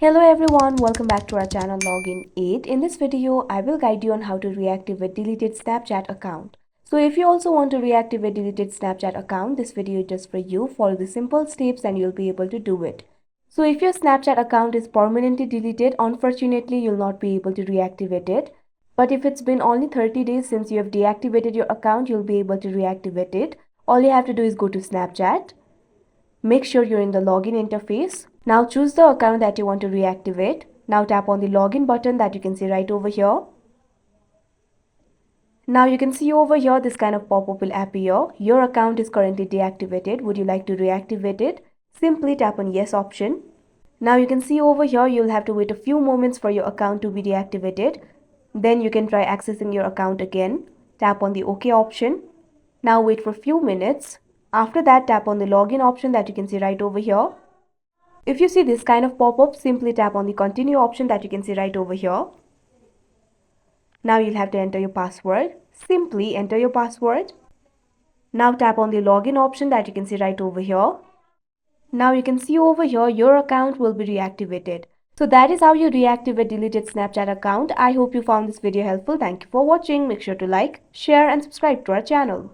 Hello everyone, welcome back to our channel Login 8. In this video, I will guide you on how to reactivate deleted Snapchat account. So if you also want to reactivate deleted Snapchat account, this video is just for you. Follow the simple steps and you'll be able to do it. So if your Snapchat account is permanently deleted, unfortunately you'll not be able to reactivate it. But if it's been only 30 days since you have deactivated your account, you'll be able to reactivate it. All you have to do is go to Snapchat. Make sure you're in the login interface. Now choose the account that you want to reactivate. Now tap on the login button that you can see right over here. Now you can see over here this kind of pop-up will appear. Your account is currently deactivated. Would you like to reactivate it? Simply tap on yes option. Now you can see over here you'll have to wait a few moments for your account to be deactivated. Then you can try accessing your account again. Tap on the OK option. Now wait for a few minutes. After that, tap on the login option that you can see right over here. If you see this kind of pop-up, simply tap on the continue option that you can see right over here. Now you'll have to enter your password. Simply enter your password. Now tap on the login option that you can see right over here. Now you can see over here your account will be reactivated. So that is how you reactivate deleted Snapchat account. I hope you found this video helpful. Thank you for watching. Make sure to like, share and subscribe to our channel.